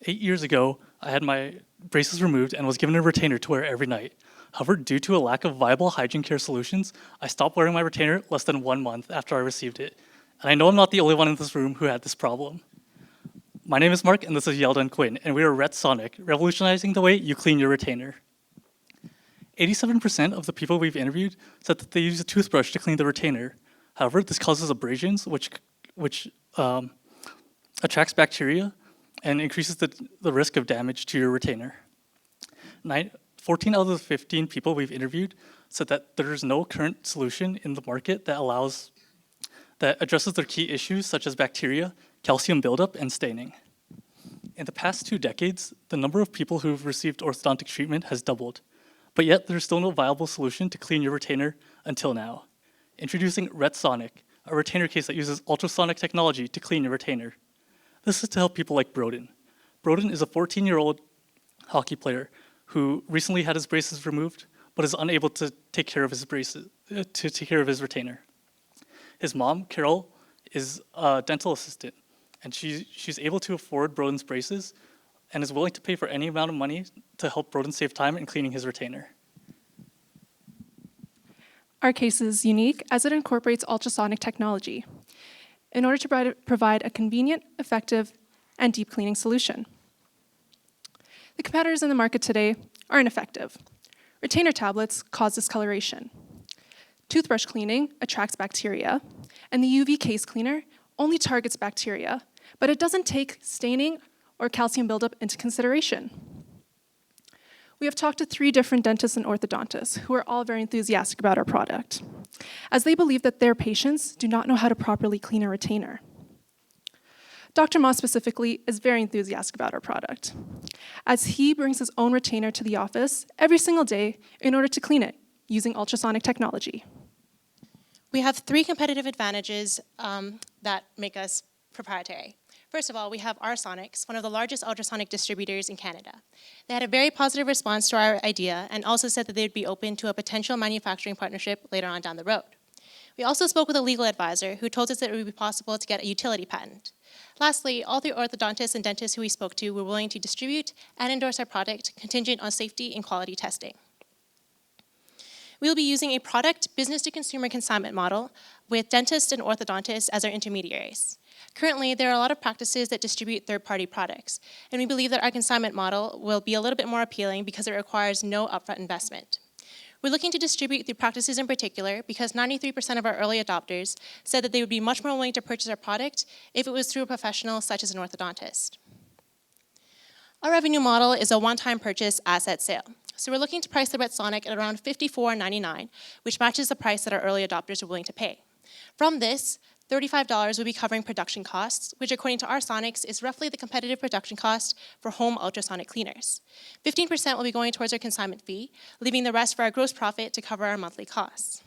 8 years ago, I had my braces removed and was given a retainer to wear every night. However, due to a lack of viable hygiene care solutions, I stopped wearing my retainer less than 1 month after I received it. And I know I'm not the only one in this room who had this problem. My name is Mark, and this is Yelda and Quinn, and we are Retsonic, revolutionizing the way you clean your retainer. 87% of the people we've interviewed said that they use a toothbrush to clean the retainer. However, this causes abrasions, which attracts bacteria and increases the risk of damage to your retainer. 14 out of the 15 people we've interviewed said that there is no current solution in the market that addresses their key issues such as bacteria, calcium buildup, and staining. In the past 2 decades, the number of people who've received orthodontic treatment has doubled, but yet there's still no viable solution to clean your retainer until now. Introducing Retsonic, a retainer case that uses ultrasonic technology to clean your retainer. This is to help people like Broden. Broden is a 14-year-old hockey player who recently had his braces removed, but is unable to take care of his retainer. His mom, Carol, is a dental assistant, and she's able to afford Broden's braces and is willing to pay for any amount of money to help Broden save time in cleaning his retainer. Our case is unique as it incorporates ultrasonic technology in order to provide a convenient, effective, and deep cleaning solution. The competitors in the market today are ineffective. Retainer tablets cause discoloration. Toothbrush cleaning attracts bacteria, and the UV case cleaner only targets bacteria, but it doesn't take staining or calcium buildup into consideration. We have talked to 3 different dentists and orthodontists who are all very enthusiastic about our product, as they believe that their patients do not know how to properly clean a retainer. Dr. Moss specifically is very enthusiastic about our product, as he brings his own retainer to the office every single day in order to clean it using ultrasonic technology. We have 3 competitive advantages that make us proprietary. First of all, we have Retsonic, one of the largest ultrasonic distributors in Canada. They had a very positive response to our idea and also said that they would be open to a potential manufacturing partnership later on down the road. We also spoke with a legal advisor who told us that it would be possible to get a utility patent. Lastly, all the orthodontists and dentists who we spoke to were willing to distribute and endorse our product contingent on safety and quality testing. We will be using a product business-to-consumer consignment model with dentists and orthodontists as our intermediaries. Currently, there are a lot of practices that distribute third-party products, and we believe that our consignment model will be a little bit more appealing because it requires no upfront investment. We're looking to distribute through practices in particular because 93% of our early adopters said that they would be much more willing to purchase our product if it was through a professional such as an orthodontist. Our revenue model is a one-time purchase asset sale. So we're looking to price the Retsonic at around $54.99, which matches the price that our early adopters are willing to pay. From this, $35 will be covering production costs, which according to Retsonic is roughly the competitive production cost for home ultrasonic cleaners. 15% will be going towards our consignment fee, leaving the rest for our gross profit to cover our monthly costs.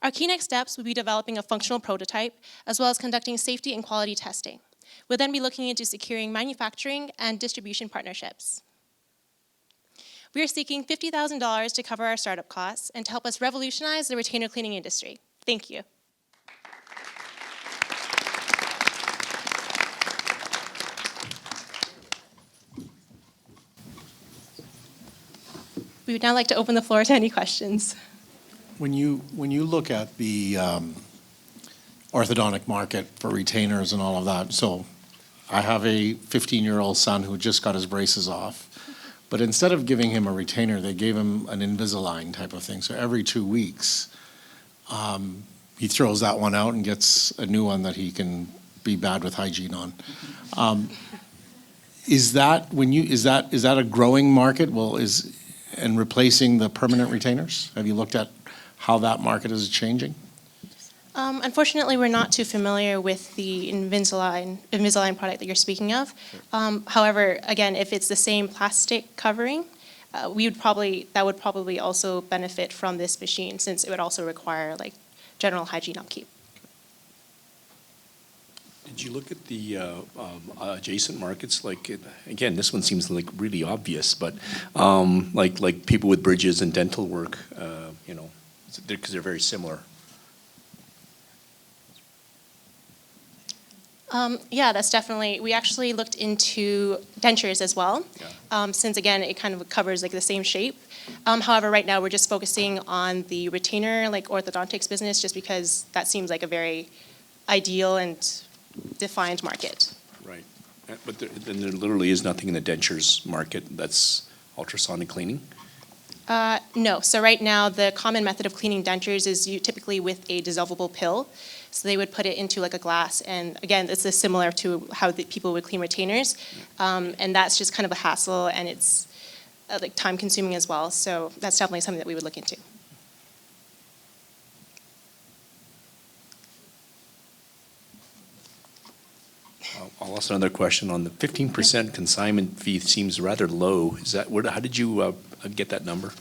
Our key next steps will be developing a functional prototype, as well as conducting safety and quality testing. We'll then be looking into securing manufacturing and distribution partnerships. We are seeking $50,000 to cover our startup costs and to help us revolutionize the retainer cleaning industry. Thank you. We would now like to open the floor to any questions. When you look at the orthodontic market for retainers and all of that, so I have a 15-year-old son who just got his braces off, but instead of giving him a retainer, they gave him an Invisalign type of thing. So every 2 weeks, he throws that one out and gets a new one that he can be bad with hygiene on. Is that a growing market? And replacing the permanent retainers? Have you looked at how that market is changing? Unfortunately, we're not too familiar with the Invisalign product that you're speaking of. However, again, if it's the same plastic covering, that would probably also benefit from this machine, since it would also require like general hygiene upkeep. Did you look at the adjacent markets? Again, this one seems like really obvious, but like people with bridges and dental work, because they're very similar. Yeah, that's definitely, we actually looked into dentures as well, since again, it kind of covers like the same shape. However, right now, we're just focusing on the retainer, like orthodontics business, just because that seems like a very ideal and defined market. Right. But then there literally is nothing in the dentures market that's ultrasonic cleaning? No, so right now, the common method of cleaning dentures is you typically with a dissolvable pill. So they would put it into like a glass, and again, this is similar to how the people would clean retainers. And that's just kind of a hassle, and it's like time consuming as well. So that's definitely something that we would look into. I'll ask another question on the 15% consignment fee seems rather low. Is that, how did you get that number?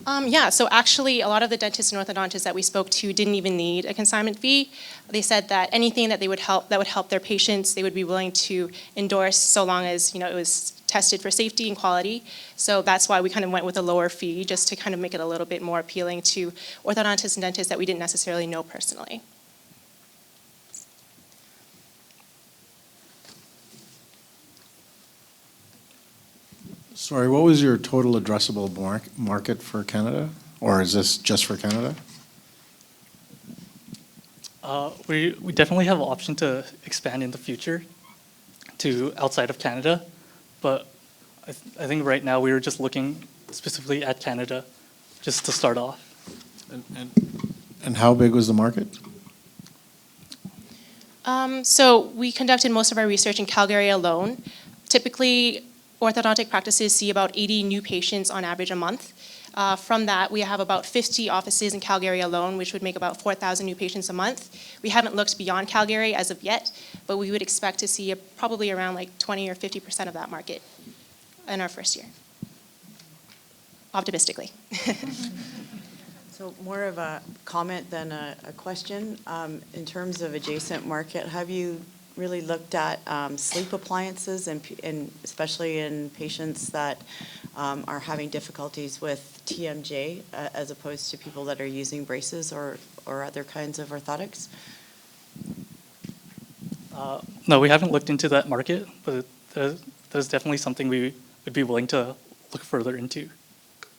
Yeah, so actually, a lot of the dentists and orthodontists that we spoke to didn't even need a consignment fee. They said that anything that would help their patients, they would be willing to endorse so long as it was tested for safety and quality. So that's why we kind of went with a lower fee, just to kind of make it a little bit more appealing to orthodontists and dentists that we didn't necessarily know personally. Sorry, what was your total addressable market for Canada? Or is this just for Canada? We definitely have an option to expand in the future to outside of Canada, but I think right now we were just looking specifically at Canada just to start off. And how big was the market? So we conducted most of our research in Calgary alone. Typically, orthodontic practices see about 80 new patients on average a month. From that, we have about 50 offices in Calgary alone, which would make about 4,000 new patients a month. We haven't looked beyond Calgary as of yet, but we would expect to see probably around like 20 or 50% of that market in our first year, optimistically. So more of a comment than a question. In terms of adjacent market, have you really looked at sleep appliances, and especially in patients that are having difficulties with TMJ, as opposed to people that are using braces or other kinds of orthotics? No, we haven't looked into that market, but there's definitely something we would be willing to look further into.